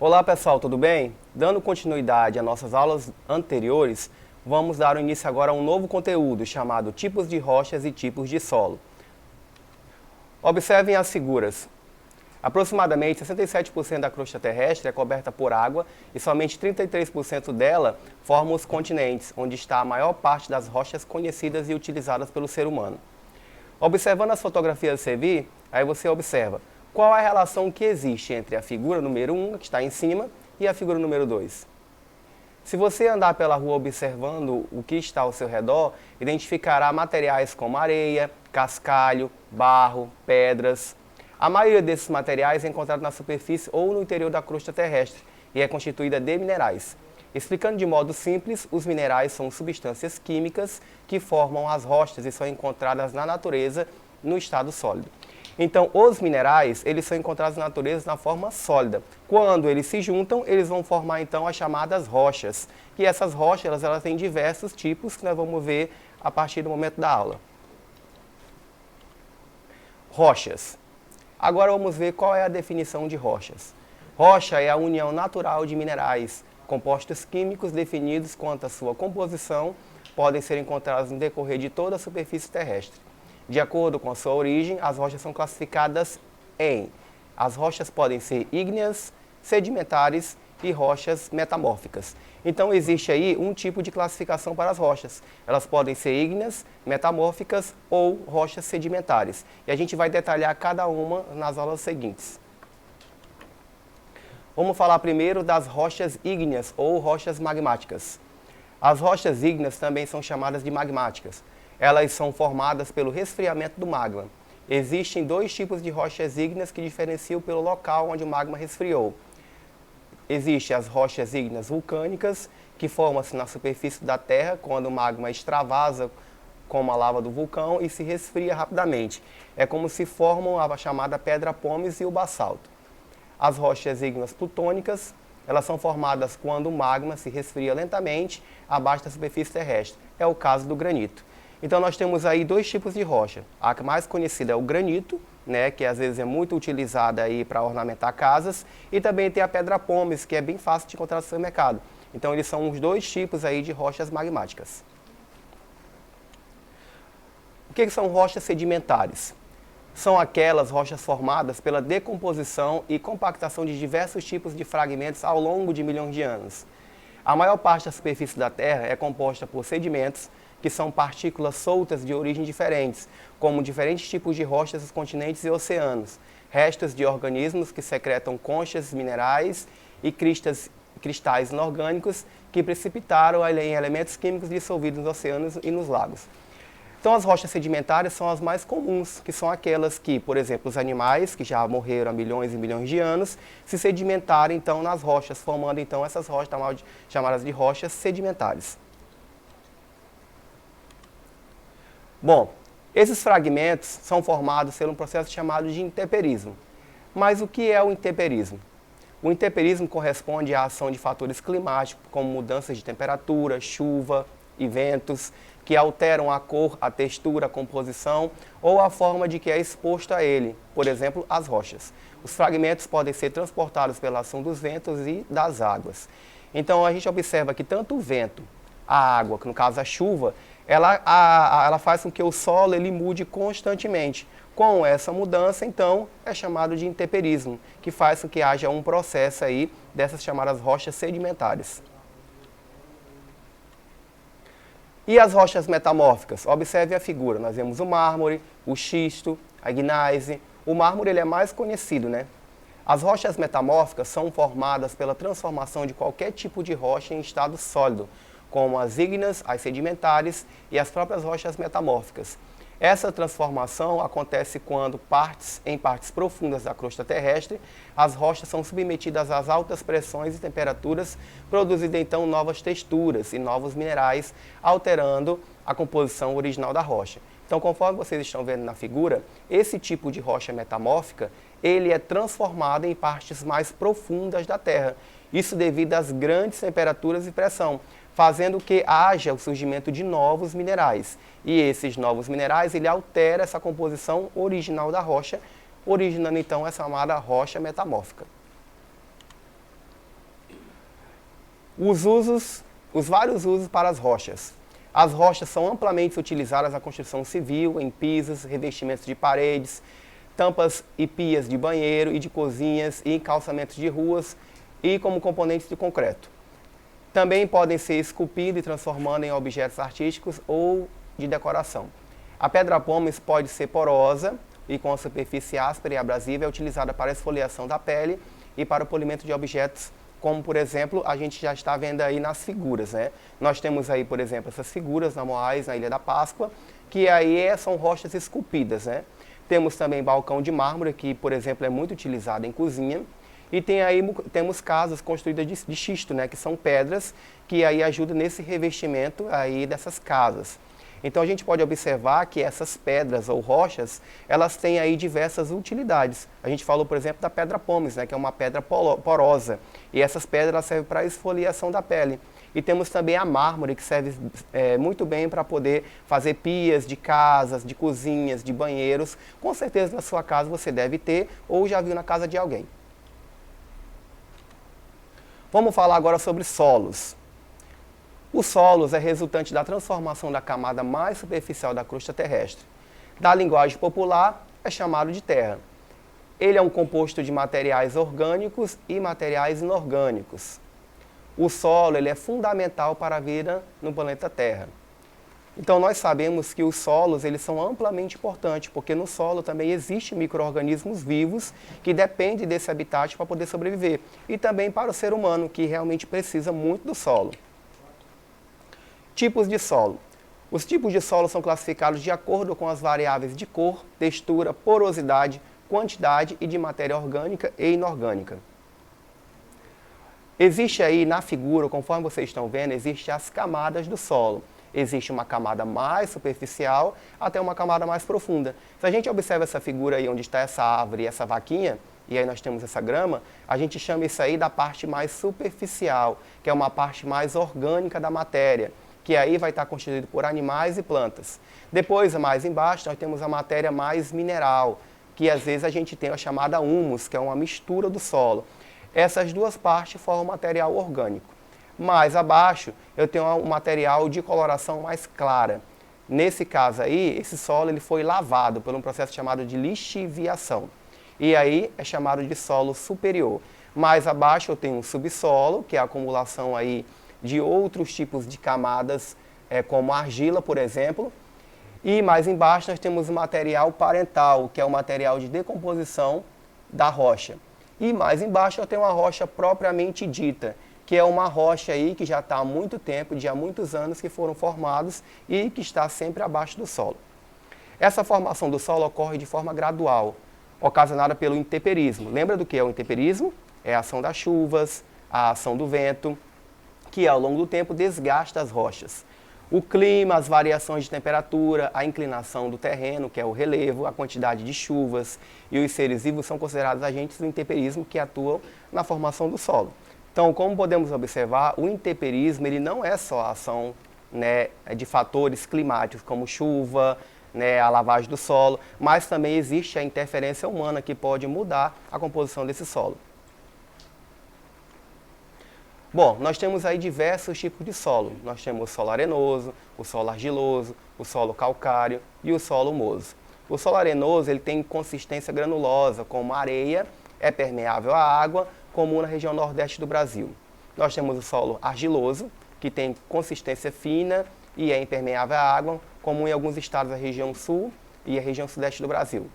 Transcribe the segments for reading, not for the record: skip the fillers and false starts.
Olá pessoal, tudo bem? Dando continuidade às nossas aulas anteriores, vamos dar início agora a um novo conteúdo chamado Tipos de rochas e tipos de solo. Observem as figuras. Aproximadamente 67% da crosta terrestre é coberta por água e somente 33% dela forma os continentes, onde está a maior parte das rochas conhecidas e utilizadas pelo ser humano. Observando as fotografias a seguir, aí você observa qual é a relação que existe entre a figura número 1, que está em cima, e a figura número 2. Se você andar pela rua observando o que está ao seu redor, identificará materiais como areia, cascalho, barro, pedras. A maioria desses materiais é encontrada na superfície ou no interior da crosta terrestre e é constituída de minerais. Explicando de modo simples, os minerais são substâncias químicas que formam as rochas e são encontradas na natureza no estado sólido. Então, os minerais, eles são encontrados na natureza na forma sólida. Quando eles se juntam, eles vão formar então as chamadas rochas. E essas rochas, elas têm diversos tipos que nós vamos ver a partir do momento da aula. Rochas. Agora vamos ver qual é a definição de rochas. Rocha é a união natural de minerais. Compostos químicos definidos quanto à sua composição podem ser encontrados no decorrer de toda a superfície terrestre. De acordo com a sua origem, as rochas são classificadas em... As rochas podem ser ígneas, sedimentares e rochas metamórficas. Então existe aí um tipo de classificação para as rochas. Elas podem ser ígneas, metamórficas ou rochas sedimentares. E a gente vai detalhar cada uma nas aulas seguintes. Vamos falar primeiro das rochas ígneas ou rochas magmáticas. As rochas ígneas também são chamadas de magmáticas. Elas são formadas pelo resfriamento do magma. Existem dois tipos de rochas ígneas que diferenciam pelo local onde o magma resfriou. Existem as rochas ígneas vulcânicas, que formam-se na superfície da Terra quando o magma extravasa como a lava do vulcão e se resfria rapidamente. É como se formam a chamada pedra pómez e o basalto. As rochas ígneas plutônicas, elas são formadas quando o magma se resfria lentamente abaixo da superfície terrestre. É o caso do granito. Então nós temos aí dois tipos de rocha. A mais conhecida é o granito, né, que às vezes é muito utilizada aí para ornamentar casas, e também tem a pedra pómez, que é bem fácil de encontrar no supermercado. Então eles são os dois tipos aí de rochas magmáticas. O que são rochas sedimentares? São aquelas rochas formadas pela decomposição e compactação de diversos tipos de fragmentos ao longo de milhões de anos. A maior parte da superfície da Terra é composta por sedimentos, que são partículas soltas de origens diferentes, como diferentes tipos de rochas dos continentes e oceanos, restos de organismos que secretam conchas minerais e cristais inorgânicos que precipitaram em elementos químicos dissolvidos nos oceanos e nos lagos. Então as rochas sedimentares são as mais comuns, que são aquelas que, por exemplo, os animais, que já morreram há milhões e milhões de anos, se sedimentaram então nas rochas, formando então essas rochas chamadas de rochas sedimentares. Bom, esses fragmentos são formados por um processo chamado de intemperismo. Mas o que é o intemperismo? O intemperismo corresponde à ação de fatores climáticos, como mudanças de temperatura, chuva e ventos, que alteram a cor, a textura, a composição ou a forma de que é exposto a ele, por exemplo, as rochas. Os fragmentos podem ser transportados pela ação dos ventos e das águas. Então a gente observa que tanto o vento, a água, que no caso a chuva, ela faz com que o solo ele mude constantemente. Com essa mudança, então, é chamado de intemperismo, que faz com que haja um processo aí dessas chamadas rochas sedimentares. E as rochas metamórficas? Observe a figura. Nós vemos o mármore, o xisto, a gneiss. O mármore ele é mais conhecido, né? As rochas metamórficas são formadas pela transformação de qualquer tipo de rocha em estado sólido, como as ígneas, as sedimentares e as próprias rochas metamórficas. Essa transformação acontece quando, em partes profundas da crosta terrestre, as rochas são submetidas às altas pressões e temperaturas, produzindo então novas texturas e novos minerais, alterando a composição original da rocha. Então, conforme vocês estão vendo na figura, esse tipo de rocha metamórfica, ele é transformado em partes mais profundas da Terra. Isso devido às grandes temperaturas e pressão, fazendo que haja o surgimento de novos minerais. E esses novos minerais, ele altera essa composição original da rocha, originando então essa chamada rocha metamórfica. Os vários usos para as rochas. As rochas são amplamente utilizadas na construção civil, em pisos, revestimentos de paredes, tampas e pias de banheiro e de cozinhas e calçamentos de ruas e como componentes de concreto. Também podem ser esculpidos e transformando em objetos artísticos ou de decoração. A pedra pómez pode ser porosa e com a superfície áspera e abrasiva, é utilizada para a esfoliação da pele e para o polimento de objetos, como, por exemplo, a gente já está vendo aí nas figuras, né? Nós temos aí, por exemplo, essas figuras na Moais, na Ilha da Páscoa, que aí são rochas esculpidas, né? Temos também balcão de mármore, que, por exemplo, é muito utilizado em cozinha. E temos casas construídas de xisto, né? Que são pedras que aí ajudam nesse revestimento aí dessas casas. Então a gente pode observar que essas pedras ou rochas, elas têm aí diversas utilidades. A gente falou, por exemplo, da pedra pómez, né, que é uma pedra porosa. E essas pedras servem para a esfoliação da pele. E temos também a mármore, que serve muito bem para poder fazer pias de casas, de cozinhas, de banheiros. Com certeza na sua casa você deve ter ou já viu na casa de alguém. Vamos falar agora sobre solos. Os solos é resultante da transformação da camada mais superficial da crosta terrestre. Da linguagem popular, é chamado de terra. Ele é um composto de materiais orgânicos e materiais inorgânicos. O solo ele é fundamental para a vida no planeta Terra. Então nós sabemos que os solos eles são amplamente importantes, porque no solo também existem micro-organismos vivos que dependem desse habitat para poder sobreviver. E também para o ser humano, que realmente precisa muito do solo. Tipos de solo. Os tipos de solo são classificados de acordo com as variáveis de cor, textura, porosidade, quantidade e de matéria orgânica e inorgânica. Existe aí na figura, conforme vocês estão vendo, existem as camadas do solo. Existe uma camada mais superficial até uma camada mais profunda. Se a gente observa essa figura aí, onde está essa árvore e essa vaquinha, e aí nós temos essa grama, a gente chama isso aí da parte mais superficial, que é uma parte mais orgânica da matéria, que aí vai estar constituído por animais e plantas. Depois, mais embaixo, nós temos a matéria mais mineral, que às vezes a gente tem a chamada humus, que é uma mistura do solo. Essas duas partes formam material orgânico. Mais abaixo, eu tenho um material de coloração mais clara. Nesse caso aí, esse solo ele foi lavado por um processo chamado de lixiviação. E aí é chamado de solo superior. Mais abaixo eu tenho um subsolo, que é a acumulação aí de outros tipos de camadas, como a argila, por exemplo. E mais embaixo nós temos o material parental, que é o material de decomposição da rocha. E mais embaixo eu tenho a rocha propriamente dita, que é uma rocha aí que já está há muito tempo, há muitos anos que foram formados e que está sempre abaixo do solo. Essa formação do solo ocorre de forma gradual, ocasionada pelo intemperismo. Lembra do que é o intemperismo? É a ação das chuvas, a ação do vento, que ao longo do tempo desgasta as rochas. O clima, as variações de temperatura, a inclinação do terreno, que é o relevo, a quantidade de chuvas e os seres vivos são considerados agentes do intemperismo que atuam na formação do solo. Então, como podemos observar, o intemperismo ele não é só a ação, né, de fatores climáticos como chuva, né, a lavagem do solo, mas também existe a interferência humana que pode mudar a composição desse solo. Bom, nós temos aí diversos tipos de solo. Nós temos o solo arenoso, o solo argiloso, o solo calcário e o solo humoso. O solo arenoso ele tem consistência granulosa, como areia, é permeável à água, comum na região nordeste do Brasil. Nós temos o solo argiloso, que tem consistência fina e é impermeável à água, comum em alguns estados da região sul e a região sudeste do Brasil.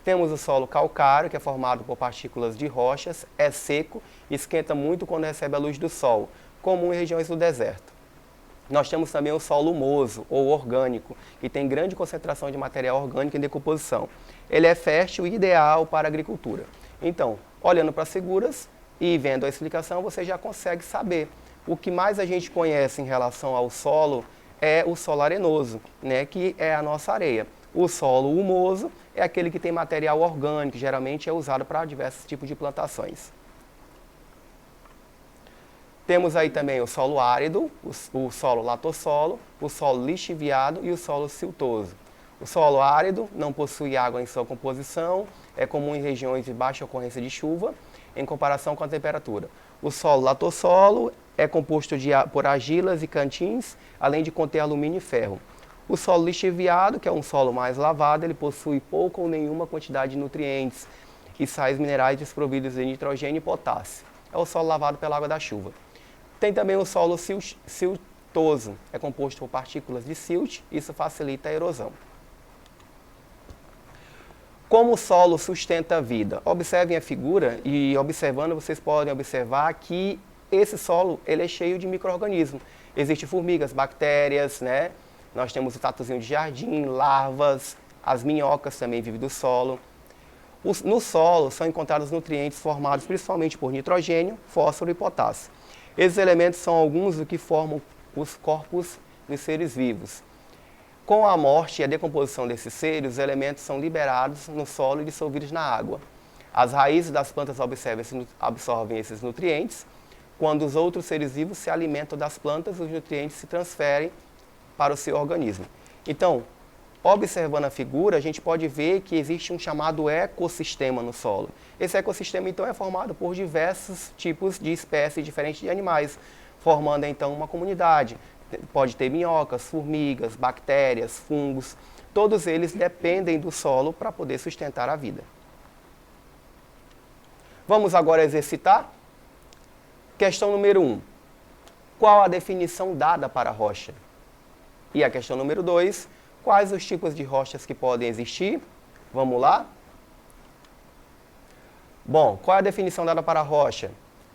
Temos o solo calcário, que é formado por partículas de rochas, é seco e esquenta muito quando recebe a luz do sol, comum em regiões do deserto. Nós temos também o solo humoso, ou orgânico, que tem grande concentração de material orgânico em decomposição. Ele é fértil e ideal para a agricultura. Então, olhando para as figuras e vendo a explicação, você já consegue saber. O que mais a gente conhece em relação ao solo é o solo arenoso, né, que é a nossa areia. O solo humoso é aquele que tem material orgânico, que geralmente é usado para diversos tipos de plantações. Temos aí também o solo árido, o solo latossolo, o solo lixiviado e o solo siltoso. O solo árido não possui água em sua composição, é comum em regiões de baixa ocorrência de chuva, em comparação com a temperatura. O solo latossolo é composto por argilas e cantins, além de conter alumínio e ferro. O solo lixiviado, que é um solo mais lavado, ele possui pouca ou nenhuma quantidade de nutrientes e sais minerais desprovidos de nitrogênio e potássio. É o solo lavado pela água da chuva. Tem também o solo siltoso, é composto por partículas de silt, isso facilita a erosão. Como o solo sustenta a vida? Observem a figura e observando vocês podem observar que esse solo ele é cheio de micro-organismos. Existem formigas, bactérias, né? Nós temos o tatuzinho de jardim, larvas, as minhocas também vivem do solo. No solo são encontrados nutrientes formados principalmente por nitrogênio, fósforo e potássio. Esses elementos são alguns do que formam os corpos dos seres vivos. Com a morte e a decomposição desses seres, os elementos são liberados no solo e dissolvidos na água. As raízes das plantas absorvem esses nutrientes. Quando os outros seres vivos se alimentam das plantas, os nutrientes se transferem para o seu organismo. Então, observando a figura, a gente pode ver que existe um chamado ecossistema no solo. Esse ecossistema, então, é formado por diversos tipos de espécies diferentes de animais, formando, então, uma comunidade. Pode ter minhocas, formigas, bactérias, fungos. Todos eles dependem do solo para poder sustentar a vida. Vamos agora exercitar? Questão número 1. Qual a definição dada para a rocha? E a questão número 2. Quais os tipos de rochas que podem existir? Vamos lá? Bom, qual é a definição dada para a rocha?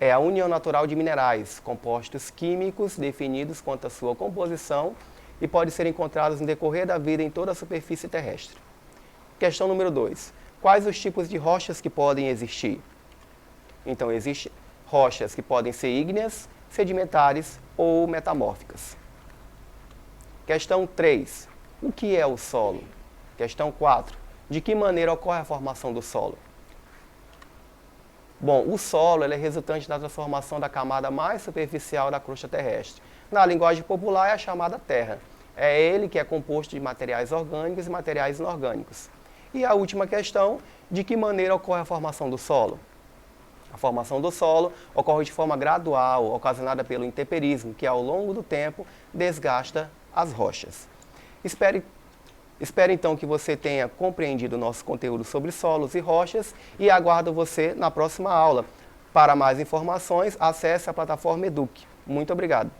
É a união natural de minerais, compostos químicos definidos quanto à sua composição e podem ser encontrados no decorrer da vida em toda a superfície terrestre. Questão número 2. Quais os tipos de rochas que podem existir? Então, existem rochas que podem ser ígneas, sedimentares ou metamórficas. Questão 3. O que é o solo? Questão 4. De que maneira ocorre a formação do solo? Bom, o solo ele é resultante da transformação da camada mais superficial da crosta terrestre. Na linguagem popular é a chamada terra. É ele que é composto de materiais orgânicos e materiais inorgânicos. E a última questão, de que maneira ocorre a formação do solo? A formação do solo ocorre de forma gradual, ocasionada pelo intemperismo, que ao longo do tempo desgasta as rochas. Espero então que você tenha compreendido o nosso conteúdo sobre solos e rochas e aguardo você na próxima aula. Para mais informações, acesse a plataforma Eduque. Muito obrigado.